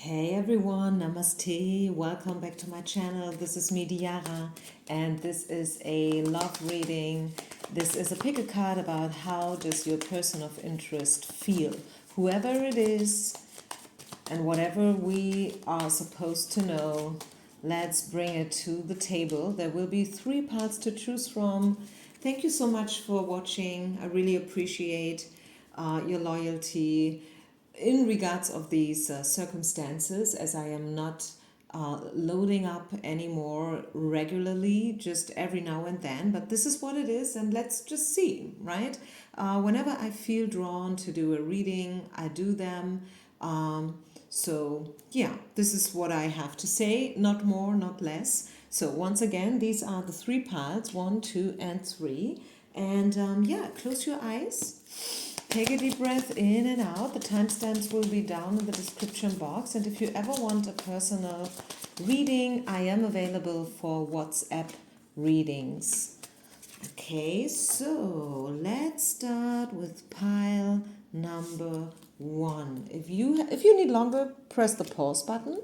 Hey everyone, namaste, welcome back to my channel. This is me, Diara, and this is a love reading. This is a pick a card about how does your person of interest feel. Whoever it is and whatever we are supposed to know, let's bring it to the table. There will be 3 parts to choose from. Thank you so much for watching. I really appreciate your loyalty in regards of these circumstances, as I am not loading up anymore regularly, just every now and then, but this is what it is, and let's just see, right? Whenever I feel drawn to do a reading, I do them. So yeah, this is what I have to say, not more, not less. So once again, these are the 3 parts, 1, 2, and 3. And yeah, close your eyes. Take a deep breath in and out. The timestamps will be down in the description box. And if you ever want a personal reading, I am available for WhatsApp readings. Okay, so let's start with pile number 1. If you need longer, press the pause button.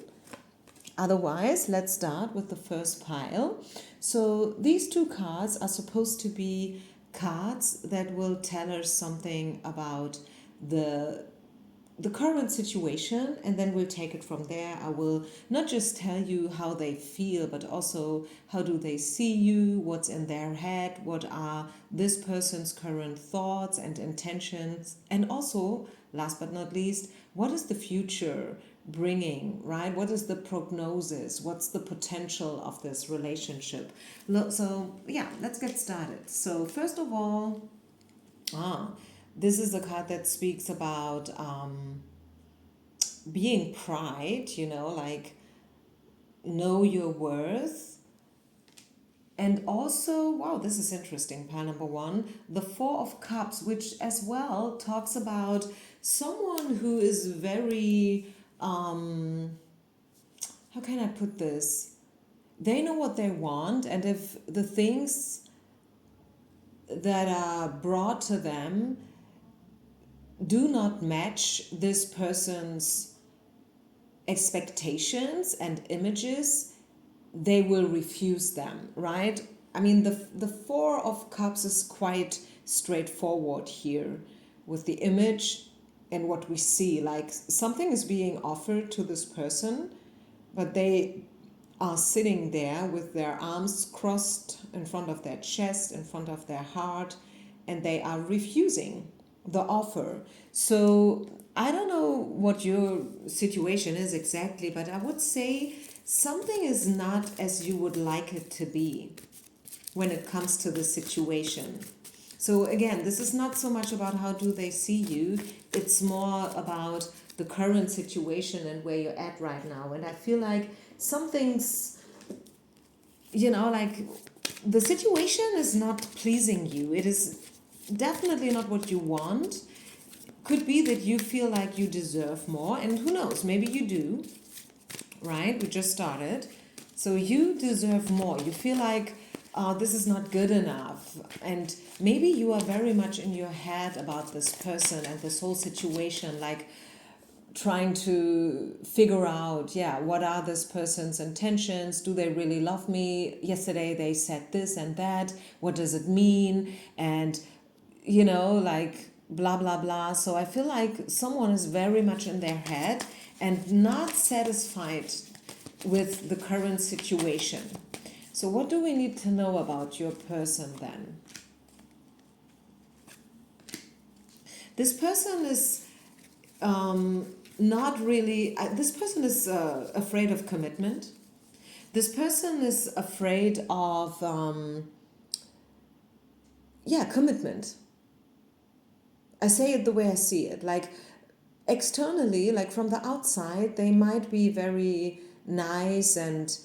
Otherwise, let's start with the first pile. So these 2 cards are supposed to be cards that will tell us something about the current situation, and then we'll take it from there. I will not just tell you how they feel, but also how do they see you, what's in their head, what are this person's current thoughts and intentions, and also, last but not least, what is the future bringing, right? What is the prognosis? What's the potential of this relationship? So yeah, let's get started. So first of all, this is a card that speaks about being pride, like know your worth. And also, wow, this is interesting, pile number 1, the 4 of Cups, which as well talks about someone who is very, how can I put this? They know what they want, and if the things that are brought to them do not match this person's expectations and images, they will refuse them, right? I mean, the 4 of Cups is quite straightforward here with the image and what we see. Like something is being offered to this person, but they are sitting there with their arms crossed in front of their chest, in front of their heart, and they are refusing the offer. So I don't know what your situation is exactly, but I would say something is not as you would like it to be when it comes to the situation. So again, this is not so much about how do they see you, it's more about the current situation and where you're at right now. And I feel like something's, like the situation is not pleasing you. It is definitely not what you want. Could be that you feel like you deserve more, and who knows, maybe you do, right? We just started. So you deserve more. You feel like this is not good enough. And maybe you are very much in your head about this person and this whole situation, like trying to figure out, what are this person's intentions? Do they really love me? Yesterday they said this and that. What does it mean? And, like blah, blah, blah. So I feel like someone is very much in their head and not satisfied with the current situation. So what do we need to know about your person then? This person is not really, this person is afraid of commitment. This person is afraid of, commitment. I say it the way I see it. Like externally, like from the outside, they might be very nice and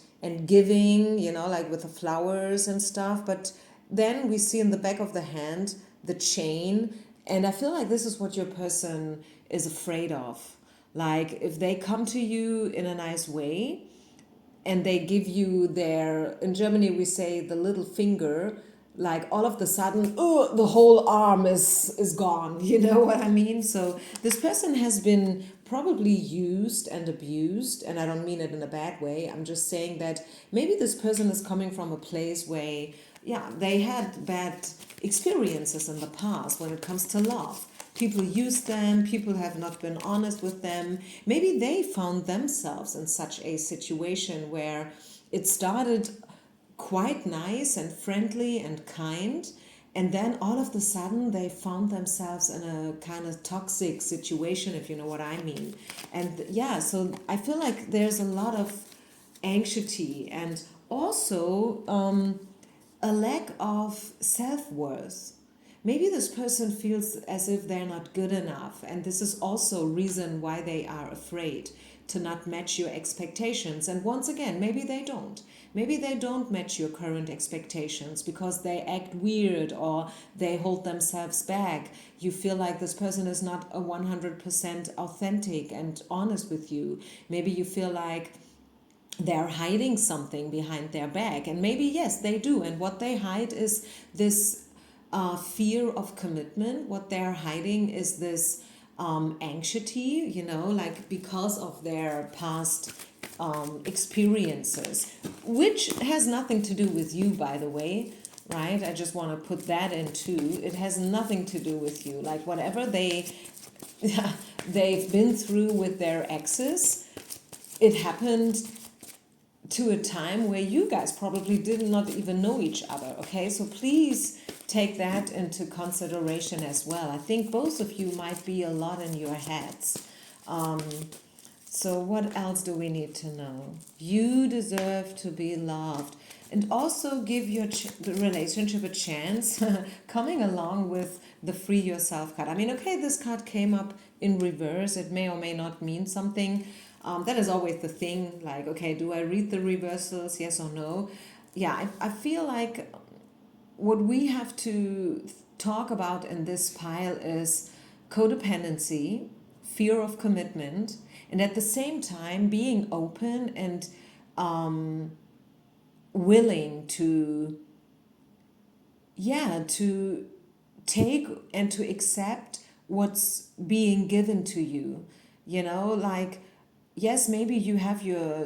giving, like with the flowers and stuff. But then we see in the back of the hand the chain, and I feel like this is what your person is afraid of. Like if they come to you in a nice way and they give you their, in Germany we say the little finger, like all of the sudden, the whole arm is gone. You know what I mean? So this person has been probably used and abused, and I don't mean it in a bad way. I'm just saying that maybe this person is coming from a place where, yeah, they had bad experiences in the past when it comes to love. People use them, people have not been honest with them. Maybe they found themselves in such a situation where it started quite nice and friendly and kind, and then all of a sudden they found themselves in a kind of toxic situation, if you know what I mean. And yeah, so I feel like there's a lot of anxiety and also a lack of self-worth. Maybe this person feels as if they're not good enough, and this is also a reason why they are afraid to not match your expectations. And once again, maybe they don't. Maybe they don't match your current expectations because they act weird or they hold themselves back. You feel like this person is not a 100% authentic and honest with you. Maybe you feel like they're hiding something behind their back. And maybe, yes, they do. And what they hide is this fear of commitment. What they're hiding is this anxiety, like because of their past experiences, which has nothing to do with you, by the way, right? I just want to put that in too. It has nothing to do with you. Like whatever they've been through with their exes, it happened to a time where you guys probably did not even know each other, okay? So please take that into consideration as well. I think both of you might be a lot in your heads. So what else do we need to know? You deserve to be loved. And also give your the relationship a chance, coming along with the free yourself card. I mean, okay, this card came up in reverse. It may or may not mean something. That is always the thing. Like, okay, do I read the reversals? Yes or no? Yeah, I feel like what we have to talk about in this pile is codependency, fear of commitment, and at the same time being open and willing to take and to accept what's being given to you. Like, yes, maybe you have your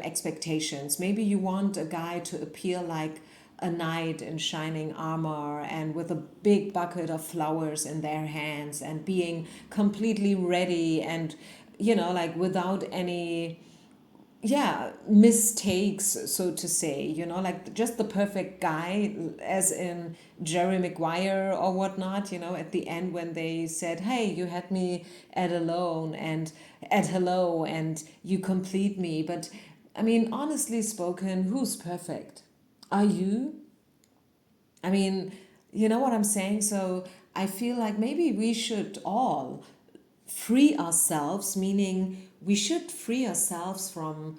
expectations. Maybe you want a guy to appear like a knight in shining armor and with a big bucket of flowers in their hands and being completely ready and like without any mistakes, so to say, like just the perfect guy, as in Jerry Maguire or whatnot, at the end when they said, hey, you had me at alone and at hello and you complete me. But I mean, honestly spoken, who's perfect? Are you? I mean, you know what I'm saying? So I feel like maybe we should all free ourselves, meaning we should free ourselves from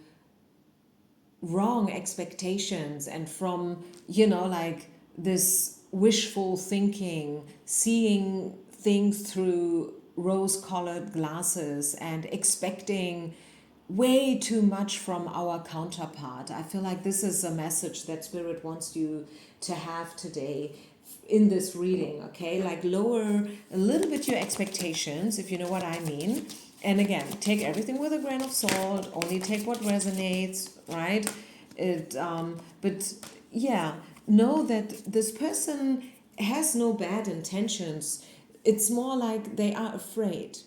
wrong expectations and from, like this wishful thinking, seeing things through rose-colored glasses and expecting way too much from our counterpart. I feel like this is a message that Spirit wants you to have today in this reading, okay? Like lower a little bit your expectations, if you know what I mean. And again, take everything with a grain of salt, only take what resonates, right? But yeah, know that this person has no bad intentions. It's more like they are afraid.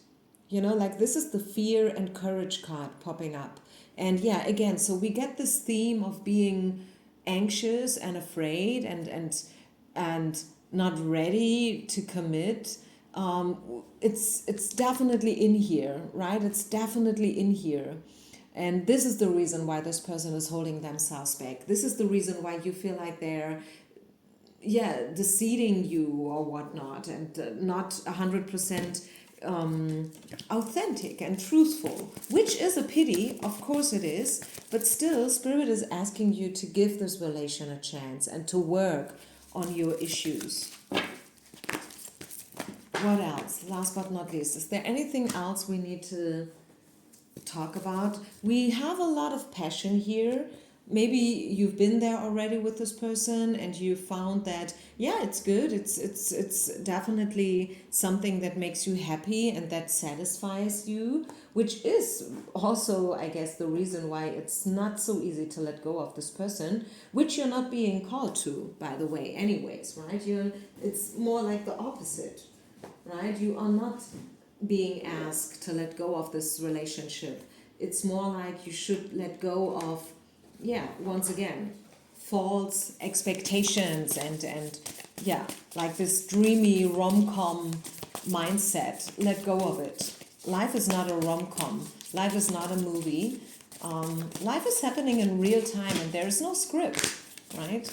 Like this is the fear and courage card popping up. And yeah, again, so we get this theme of being anxious and afraid and not ready to commit. It's definitely in here, right? It's definitely in here. And this is the reason why this person is holding themselves back. This is the reason why you feel like they're deceiving you or whatnot, and not 100% authentic and truthful, which is a pity, of course it is, but still Spirit is asking you to give this relation a chance and to work on your issues. What else? Last but not least, is there anything else we need to talk about? We have a lot of passion here, maybe you've been there already with this person and you found that, yeah, it's good, it's definitely something that makes you happy and that satisfies you, which is also, I guess, the reason why it's not so easy to let go of this person, which you're not being called to, by the way, anyways, right? It's more like the opposite, right? You are not being asked to let go of this relationship. It's more like you should let go of, yeah, once again, false expectations and yeah, like this dreamy rom-com mindset. Let go of it. Life is not a rom-com. Life is not a movie. Life is happening in real time and there is no script, right?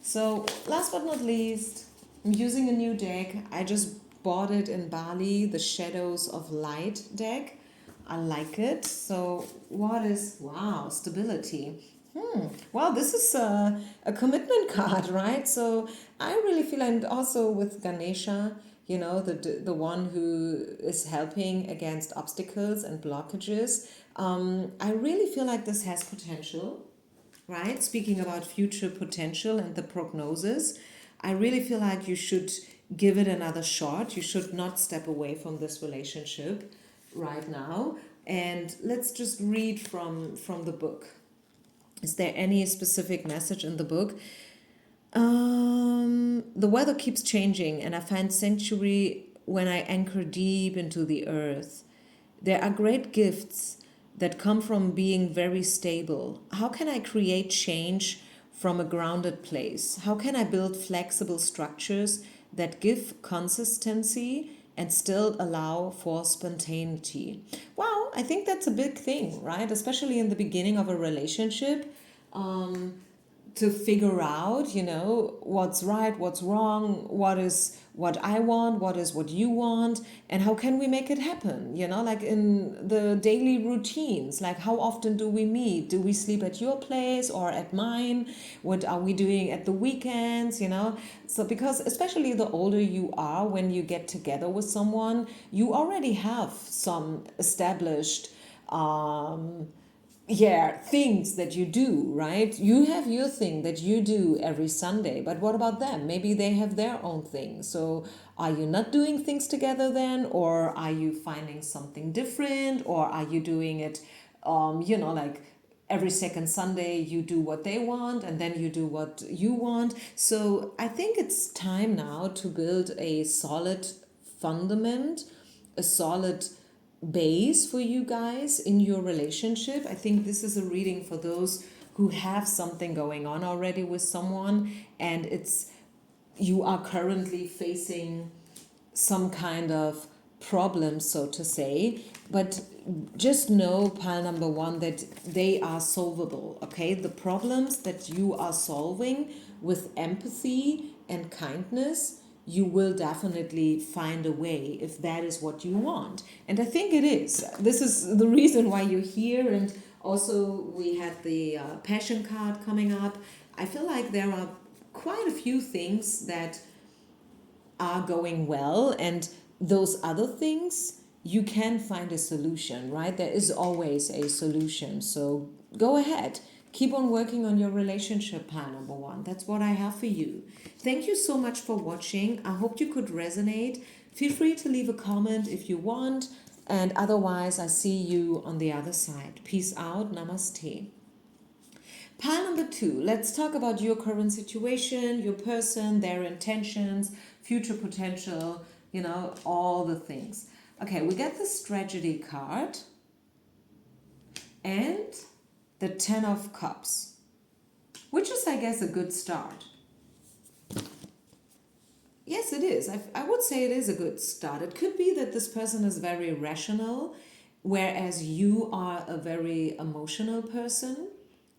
So last but not least, I'm using a new deck. I just bought it in Bali, the Shadows of Light deck. I like it. So what is, wow, stability. Well, this is a commitment card, right? So I really feel, and also with Ganesha, the one who is helping against obstacles and blockages. I really feel like this has potential, right? Speaking about future potential and the prognosis, I really feel like you should give it another shot. You should not step away from this relationship right now. And let's just read from the book. Is there any specific message in the book? The weather keeps changing, and I find sanctuary when I anchor deep into the earth. There are great gifts that come from being very stable. How can I create change from a grounded place? How can I build flexible structures that give consistency and still allow for spontaneity? Well, I think that's a big thing, right? Especially in the beginning of a relationship. To figure out, what's right, what's wrong, what is what I want, what is what you want, and how can we make it happen, like in the daily routines, like how often do we meet? Do we sleep at your place or at mine? What are we doing at the weekends, So because especially the older you are, when you get together with someone, you already have some established things that you do, right? You have your thing that you do every Sunday, but what about them? Maybe they have their own thing. So are you not doing things together then, or are you finding something different, or are you doing it like every second Sunday you do what they want and then you do what you want? So I think it's time now to build a solid fundament, a solid base for you guys in your relationship. I think this is a reading for those who have something going on already with someone, and you are currently facing some kind of problem, so to say. But just know, pile number one, that they are solvable, okay? The problems that you are solving with empathy and kindness, you will definitely find a way if that is what you want. And I think it is. This is the reason why you're here. And also, we had the passion card coming up. I feel like there are quite a few things that are going well, and those other things you can find a solution, right? There is always a solution. So go ahead, keep on working on your relationship, pile number one. That's what I have for you. Thank you so much for watching. I hope you could resonate. Feel free to leave a comment if you want, and otherwise I see you on the other side. Peace out. Namaste. Pile number two, let's talk about your current situation, your person, their intentions, future potential, all the things. Okay, we get this tragedy card and the 10 of Cups, which is, I guess, a good start. Yes, it is. I would say it is a good start. It could be that this person is very rational, whereas you are a very emotional person.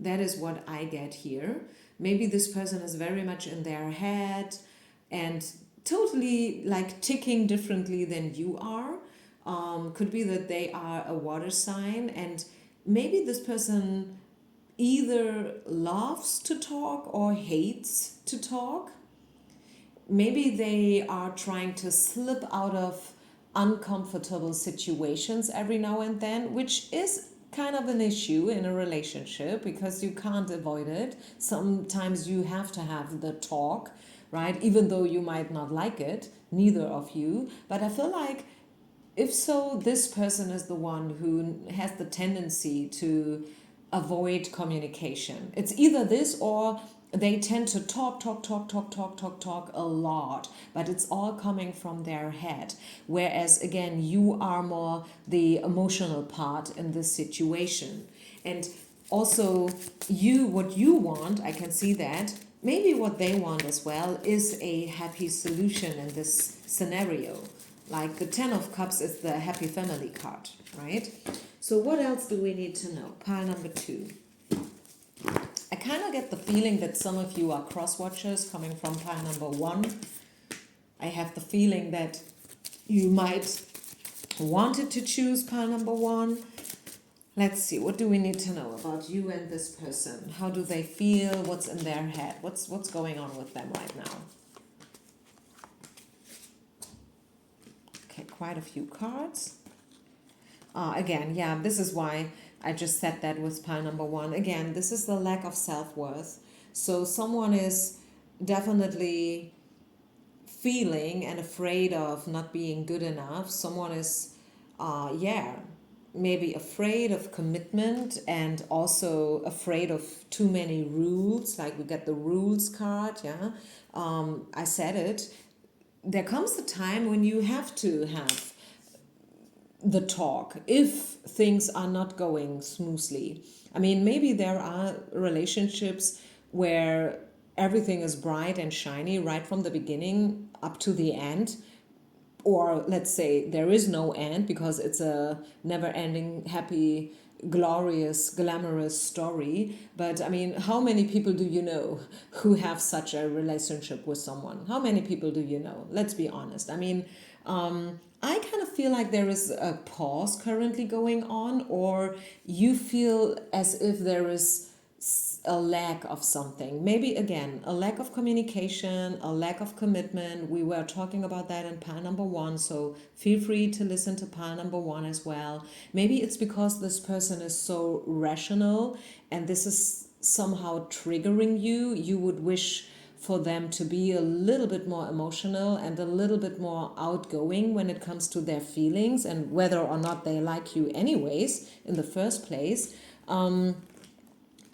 That is what I get here. Maybe this person is very much in their head and totally like ticking differently than you are. Could be that they are a water sign, and maybe this person either loves to talk or hates to talk. Maybe they are trying to slip out of uncomfortable situations every now and then, which is kind of an issue in a relationship because you can't avoid it. Sometimes you have to have the talk, right? Even though you might not like it, neither of you. But I feel like if so, this person is the one who has the tendency to avoid communication. It's either this or they tend to talk a lot, but it's all coming from their head. Whereas, again, you are more the emotional part in this situation. And also, what you want, I can see that. Maybe what they want as well is a happy solution in this scenario. Like the Ten of Cups is the happy family card, right? So what else do we need to know? Pile number 2. I kind of get the feeling that some of you are cross-watchers coming from pile number 1. I have the feeling that you might wanted to choose pile number 1. Let's see, what do we need to know about you and this person? How do they feel? What's in their head? What's going on with them right now? Okay, quite a few cards. Again, yeah, this is why I just said that with pile number 1. Again, this is the lack of self-worth. So someone is definitely feeling and afraid of not being good enough. Someone is, maybe afraid of commitment and also afraid of too many rules. Like we get the rules card, yeah. I said it. There comes a time when you have to have the talk if things are not going smoothly. I mean, maybe there are relationships where everything is bright and shiny right from the beginning up to the end. Or let's say there is no end because it's a never-ending, happy, glorious, glamorous story. But I mean, how many people do you know who have such a relationship with someone? How many people do you know? Let's be honest. I mean, I kind of feel like there is a pause currently going on, or you feel as if there is a lack of something. Maybe again, a lack of communication, a lack of commitment. We were talking about that in pile number 1, so feel free to listen to pile number 1 as well. Maybe it's because this person is so rational and this is somehow triggering you. You would wish for them to be a little bit more emotional and a little bit more outgoing when it comes to their feelings and whether or not they like you anyways in the first place.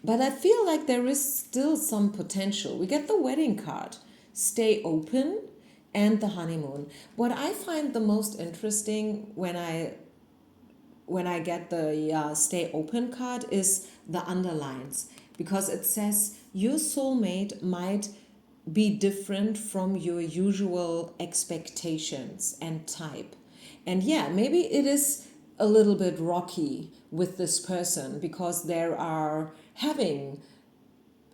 But I feel like there is still some potential. We get the wedding card, stay open, and the honeymoon. What I find the most interesting when I get the stay open card is the underlines, because it says your soulmate might be different from your usual expectations and type. And yeah, maybe it is a little bit rocky with this person because there are having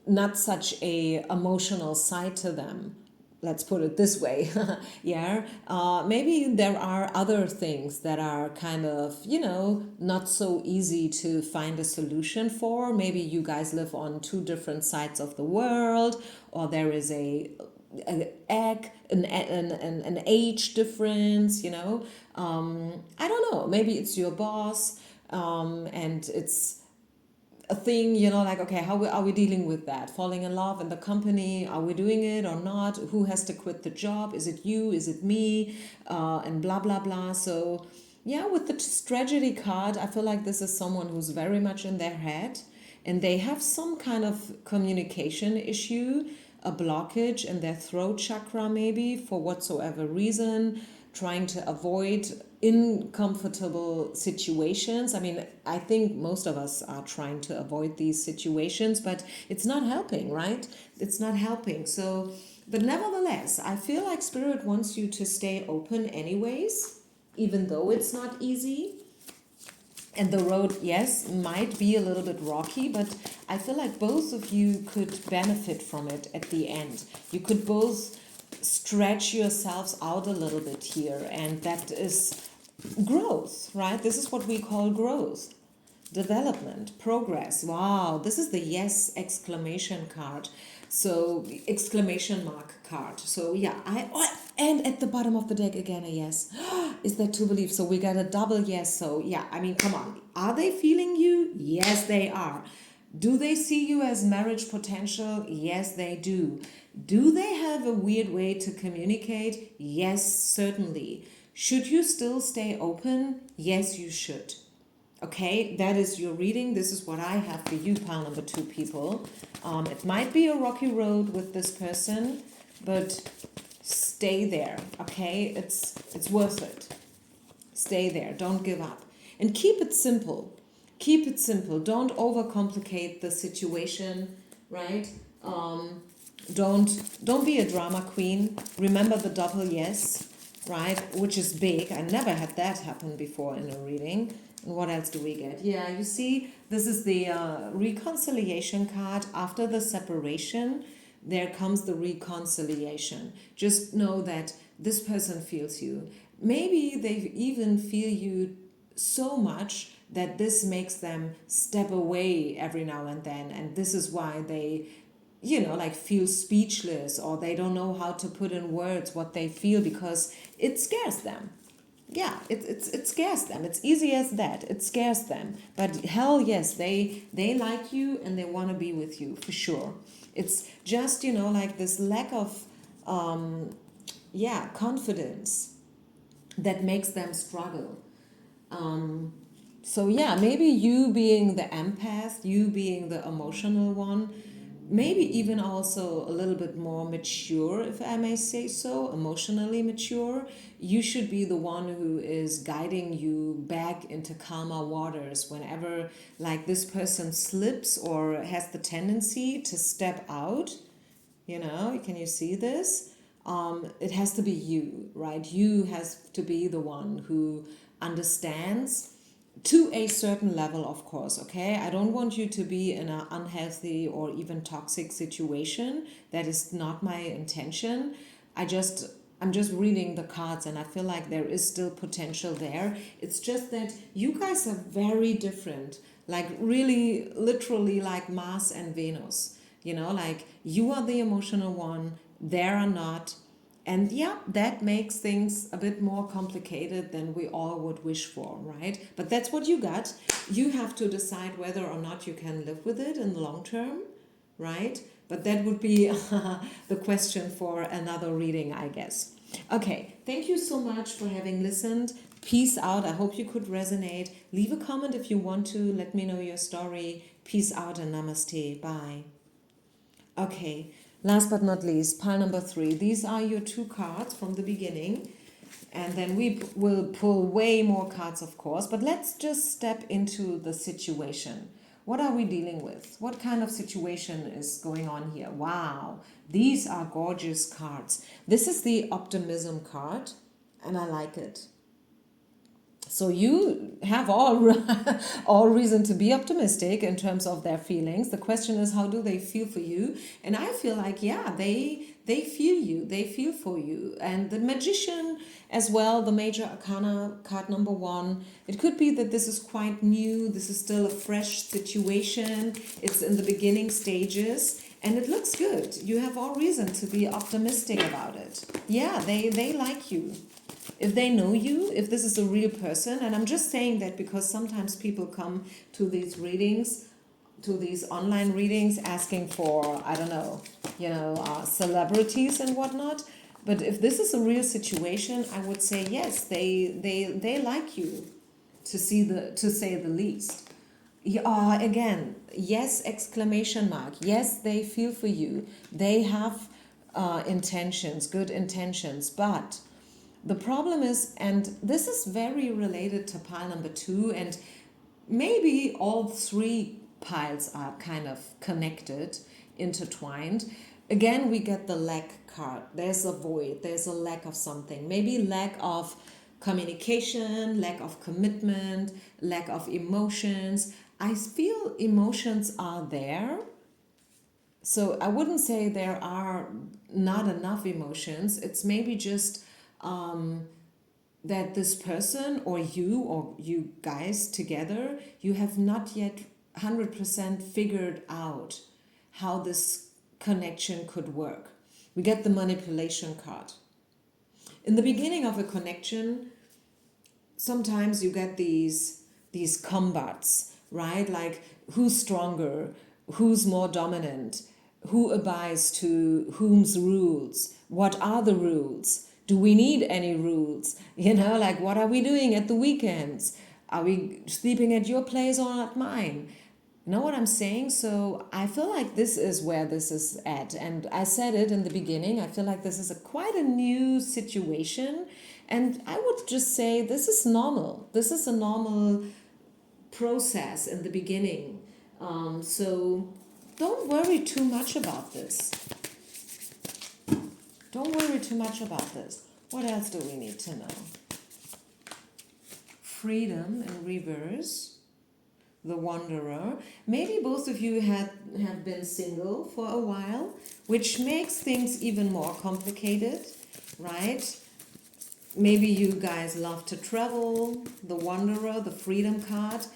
not such a emotional side to them. Let's put it this way. Yeah. Maybe there are other things that are kind of, not so easy to find a solution for. Maybe you guys live on 2 different sides of the world, or there is an age difference, I don't know. Maybe it's your boss, and it's a thing, like, okay, how are we dealing with that? Falling in love in the company, are we doing it or not? Who has to quit the job? Is it you? Is it me? And blah, blah, blah. So, yeah, with the tragedy card, I feel like this is someone who's very much in their head and they have some kind of communication issue, a blockage in their throat chakra, maybe for whatsoever reason, trying to avoid uncomfortable situations. I mean, I think most of us are trying to avoid these situations, but it's not helping, right? It's not helping. So, but nevertheless, I feel like Spirit wants you to stay open anyways, even though it's not easy. And the road, yes, might be a little bit rocky, but I feel like both of you could benefit from it at the end. You could both stretch yourselves out a little bit here, and that is growth, right? This is what we call growth, development, progress. Wow, this is the yes exclamation card. So exclamation mark card. So yeah, and at the bottom of the deck again a yes. Is that to believe? So we got a double yes. So yeah, I mean, come on. Are they feeling you? you? Yes, they are. Do they see you as marriage potential? Yes, they do. Do they have a weird way to communicate? Yes, certainly. Should you still stay open? Yes, you should. Okay, that is your reading. This is what I have for you, pile number 2 people. It might be a rocky road with this person, but stay there. Okay, it's worth it. Stay there. Don't give up, and keep it simple. Keep it simple. Don't overcomplicate the situation, right? Don't be a drama queen. Remember the double yes, right? Which is big. I never had that happen before in a reading. And what else do we get? Yeah, you see, this is the reconciliation card. After the separation, there comes the reconciliation. Just know that this person feels you. Maybe they even feel you so much that this makes them step away every now and then, and this is why they like feel speechless, or they don't know how to put in words what they feel, because it scares them. Yeah, it scares them. It's easy as that. It scares them. But hell yes, they like you and they want to be with you for sure. It's just like this lack of confidence that makes them struggle. So yeah, maybe you being the empath, you being the emotional one, maybe even also a little bit more mature, if I may say so, emotionally mature. You should be the one who is guiding you back into calmer waters whenever like this person slips or has the tendency to step out. Can you see this? It has to be you, right? You has to be the one who understands to a certain level, of course. Okay, I don't want you to be in an unhealthy or even toxic situation. That is not my intention. I'm just reading the cards, and I feel like there is still potential there. It's just that you guys are very different, like really literally like Mars and Venus. Like you are the emotional one, they are not. And yeah, that makes things a bit more complicated than we all would wish for, right? But that's what you got. You have to decide whether or not you can live with it in the long term, right? But that would be the question for another reading, I guess. Okay, thank you so much for having listened. Peace out. I hope you could resonate. Leave a comment if you want to. Let me know your story. Peace out and namaste. Bye. Okay, last but not least, pile number 3. These are your 2 cards from the beginning. And then we will pull way more cards, of course. But let's just step into the situation. What are we dealing with? What kind of situation is going on here? Wow, these are gorgeous cards. This is the optimism card, and I like it. So you have all reason to be optimistic in terms of their feelings. The question is, how do they feel for you? And I feel like, yeah, they feel you, they feel for you. And the Magician as well, the Major Arcana card number 1. It could be that this is quite new. This is still a fresh situation. It's in the beginning stages. And it looks good. You have all reason to be optimistic about it. Yeah, they like you. If they know you, if this is a real person, and I'm just saying that because sometimes people come to these readings, to these online readings, asking for, I don't know, celebrities and whatnot. But if this is a real situation, I would say yes, they like you, to say the least. Again, yes, exclamation mark. Yes, they feel for you. They have intentions, good intentions, but the problem is, and this is very related to pile number 2, and maybe all 3 piles are kind of connected, intertwined. Again, we get the lack card. There's a void, there's a lack of something. Maybe lack of communication, lack of commitment, lack of emotions. I feel emotions are there. So I wouldn't say there are not enough emotions. It's maybe just that this person or you guys together, you have not yet 100% figured out how this connection could work. We get the manipulation card. In the beginning of a connection, sometimes you get these combats right? Like who's stronger, who's more dominant, who abides to whom's rules, what are the rules, do we need any rules, like what are we doing at the weekends, are we sleeping at your place or at mine? Know what I'm saying? So I feel like this is where this is at. And I said it in the beginning, I feel like this is quite a new situation. And I would just say this is normal. This is a normal process in the beginning. So don't worry too much about this. Don't worry too much about this. What else do we need to know? Freedom in reverse. The Wanderer. Maybe both of you have been single for a while, which makes things even more complicated, right? Maybe you guys love to travel. The Wanderer, the Freedom card.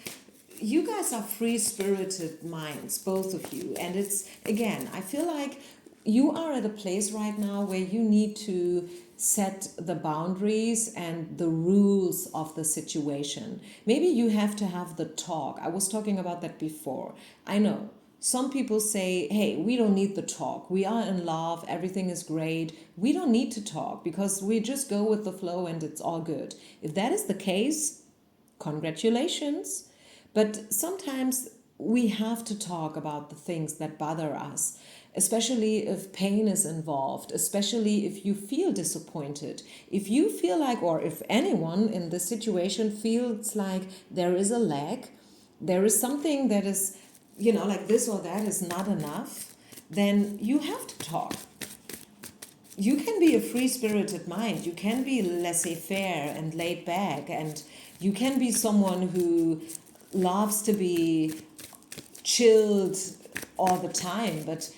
You guys are free-spirited minds, both of you. And it's, again, I feel like you are at a place right now where you need to set the boundaries and the rules of the situation. Maybe you have to have the talk. I was talking about that before. I know some people say, hey, we don't need the talk. We are in love. Everything is great. We don't need to talk because we just go with the flow and it's all good. If that is the case, congratulations. But sometimes we have to talk about the things that bother us, especially if pain is involved, especially if you feel disappointed. If you feel like, or if anyone in this situation feels like there is a lack, there is something that is, like this or that is not enough, then you have to talk. You can be a free-spirited mind. You can be laissez-faire and laid back, and you can be someone who loves to be chilled all the time, but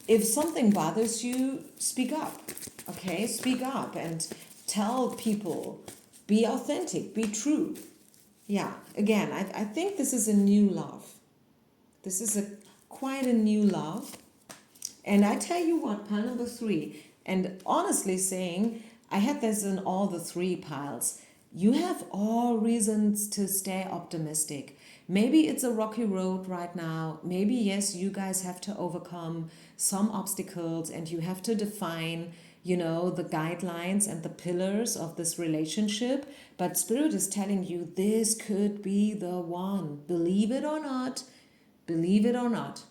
if something bothers you, speak up, okay? Speak up and tell people, be authentic, be true. Yeah, again, I think this is a new love. This is quite a new love. And I tell you what, pile number 3, and honestly saying, I had this in all the 3 piles. You have all reasons to stay optimistic. Maybe it's a rocky road right now. Maybe, yes, you guys have to overcome some obstacles and you have to define, the guidelines and the pillars of this relationship. But Spirit is telling you this could be the one. Believe it or not. Believe it or not.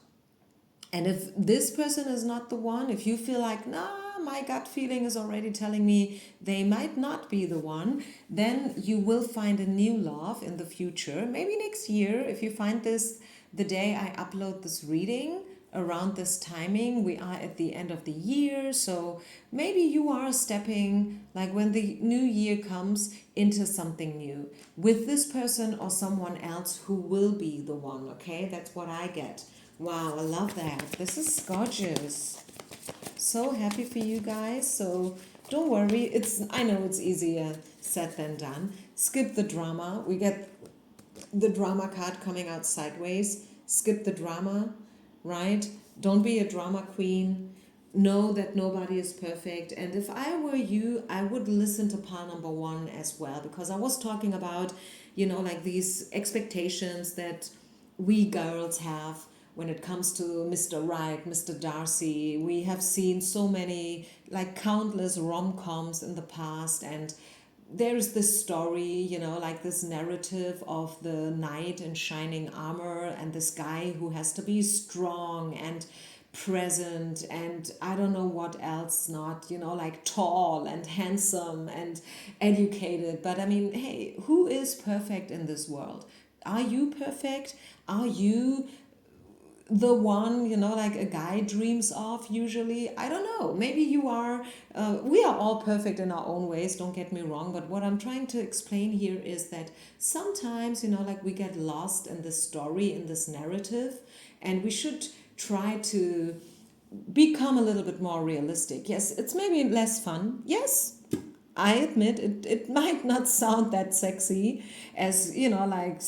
And if this person is not the one, if you feel like, nah, my gut feeling is already telling me they might not be the one, then you will find a new love in the future. Maybe next year, if you find this the day I upload this reading, around this timing, we are at the end of the year. So maybe you are stepping, like when the new year comes, into something new with this person or someone else who will be the one, okay? That's what I get. Wow, I love that. This is gorgeous. So happy for you guys. So don't worry. I know it's easier said than done. Skip the drama. We get the drama card coming out sideways. Skip the drama, right? Don't be a drama queen. Know that nobody is perfect. And if I were you, I would listen to pile number 1 as well, because I was talking about, like these expectations that we girls have when it comes to Mr. Right, Mr. Darcy. We have seen so many, like countless rom-coms in the past, and there's this story, like this narrative of the knight in shining armor and this guy who has to be strong and present and I don't know what else not, like tall and handsome and educated. But I mean, hey, who is perfect in this world? Are you perfect? Are you the one, like a guy dreams of usually? I don't know. Maybe you are. We are all perfect in our own ways, don't get me wrong. But what I'm trying to explain here is that sometimes, like we get lost in this story, in this narrative, and we should try to become a little bit more realistic. Yes, it's maybe less fun. Yes, I admit it might not sound that sexy as, like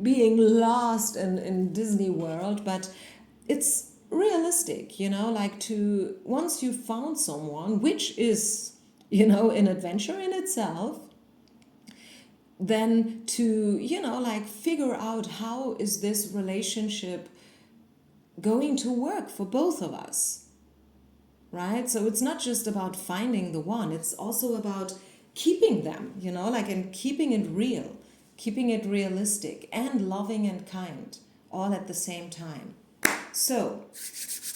being lost in Disney World, but it's realistic, like to, once you found someone, which is, an adventure in itself, then to, like figure out how is this relationship going to work for both of us, right? So it's not just about finding the one, it's also about keeping them, like, and keeping it real, keeping it realistic and loving and kind, all at the same time. So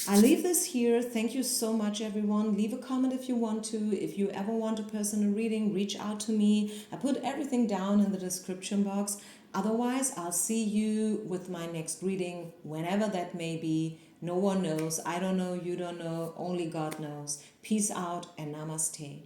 I leave this here. Thank you so much, everyone. Leave a comment if you want to. If you ever want a personal reading, reach out to me. I put everything down in the description box. Otherwise, I'll see you with my next reading, whenever that may be. No one knows. I don't know. You don't know. Only God knows. Peace out and namaste.